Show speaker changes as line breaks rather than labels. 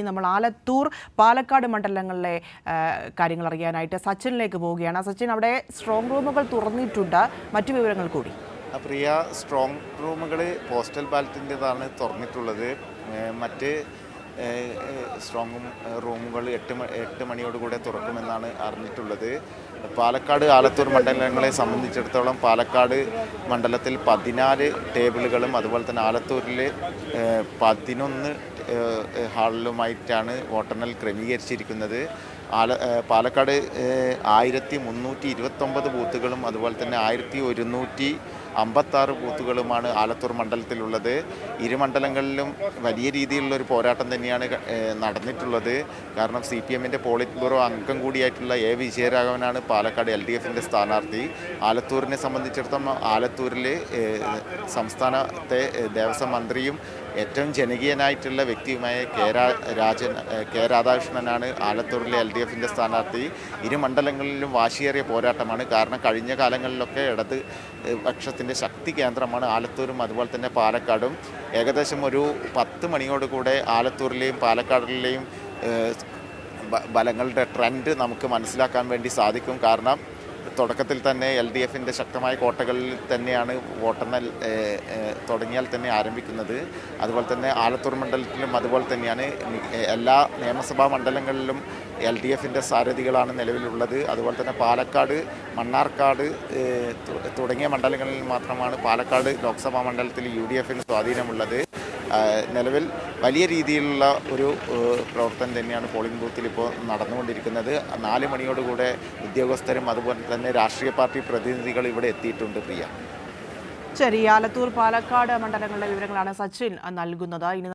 നമ്മൾ ആലത്തൂർ പാലക്കാട് മണ്ഡലങ്ങളിലെ കാര്യങ്ങൾ അറിയാനായിട്ട് സച്ചിനിലേക്ക് പോവുകയാണ്. സച്ചിൻ, അവിടെ സ്ട്രോങ് റൂമുകൾ തുറന്നിട്ടുണ്ട്, മറ്റു വിവരങ്ങൾ കൂടി.
പ്രിയ, സ്ട്രോങ് റൂമുകൾ പോസ്റ്റൽ ബാലറ്റിൻ്റെതാണ് തുറന്നിട്ടുള്ളത്. മറ്റ് സ്ട്രോങ് റൂമുകൾ 8 മണിയോടുകൂടെ തുറക്കുമെന്നാണ് അറിഞ്ഞിട്ടുള്ളത്. പാലക്കാട് ആലത്തൂർ മണ്ഡലങ്ങളെ സംബന്ധിച്ചിടത്തോളം പാലക്കാട് മണ്ഡലത്തിൽ 14 ടേബിളുകളും അതുപോലെ തന്നെ ആലത്തൂരിൽ 11 ഹാളിലുമായിട്ടാണ് വോട്ടെണ്ണൽ ക്രമീകരിച്ചിരിക്കുന്നത്. പാലക്കാട് 1329 ബൂത്തുകളും അതുപോലെ തന്നെ 1156 ബൂത്തുകളുമാണ് ആലത്തൂർ മണ്ഡലത്തിലുള്ളത്. ഇരു മണ്ഡലങ്ങളിലും വലിയ രീതിയിലുള്ളൊരു പോരാട്ടം തന്നെയാണ് നടന്നിട്ടുള്ളത്. കാരണം CPMൻ്റെ പോളിറ്റ് ബ്യൂറോ അംഗം കൂടിയായിട്ടുള്ള A വിജയരാഘവനാണ് പാലക്കാട് LDFൻ്റെ സ്ഥാനാർത്ഥി. ആലത്തൂരിനെ സംബന്ധിച്ചിടത്തോളം ആലത്തൂരിൽ സംസ്ഥാനത്തെ ദേവസ്വം മന്ത്രിയും ഏറ്റവും ജനകീയനായിട്ടുള്ള വ്യക്തിയുമായ കെ രാധാകൃഷ്ണനാണ് ആലത്തൂരിലെ LDFൻ്റെ സ്ഥാനാർത്ഥി. ഇരു മണ്ഡലങ്ങളിലും വാശിയേറിയ പോരാട്ടമാണ്. കാരണം കഴിഞ്ഞ കാലങ്ങളിലൊക്കെ ഇടത് പക്ഷത്തിൻ്റെ ശക്തി കേന്ദ്രമാണ് ആലത്തൂരും അതുപോലെ തന്നെ പാലക്കാടും. ഏകദേശം ഒരു 10 മണിയോടുകൂടെ ആലത്തൂരിലെയും പാലക്കാടിലെയും ബലങ്ങളുടെ ട്രെൻഡ് നമുക്ക് മനസ്സിലാക്കാൻ വേണ്ടി സാധിക്കും. കാരണം തുടക്കത്തിൽ തന്നെ LDFൻ്റെ ശക്തമായ കോട്ടകളിൽ തന്നെയാണ് വോട്ടെണ്ണൽ തുടങ്ങിയാൽ തന്നെ ആരംഭിക്കുന്നത്. അതുപോലെ തന്നെ ആലത്തൂർ മണ്ഡലത്തിലും അതുപോലെ തന്നെയാണ്. എല്ലാ നിയമസഭാ മണ്ഡലങ്ങളിലും LDFൻ്റെ സാരഥികളാണ് നിലവിലുള്ളത്. അതുപോലെ തന്നെ പാലക്കാട്, മണ്ണാർക്കാട് തുടങ്ങിയ മണ്ഡലങ്ങളിൽ മാത്രമാണ് പാലക്കാട് ലോക്സഭാ മണ്ഡലത്തിൽ UDFന് സ്വാധീനമുള്ളത്. നിലവിൽ വലിയ രീതിയിലുള്ള ഒരു പ്രവർത്തനം തന്നെയാണ് പോളിംഗ് ബൂത്തിൽ ഇപ്പോൾ നടന്നുകൊണ്ടിരിക്കുന്നത്. 4 മണിയോടുകൂടെ ഉദ്യോഗസ്ഥരും അതുപോലെ തന്നെ രാഷ്ട്രീയ പാർട്ടി പ്രതിനിധികൾ ഇവിടെ എത്തിയിട്ടുണ്ട്. പ്രിയ,
ശരി, ആലത്തൂർ പാലക്കാട് മണ്ഡലങ്ങളുടെ വിവരങ്ങളാണ് സച്ചിൻ നൽകുന്നത്.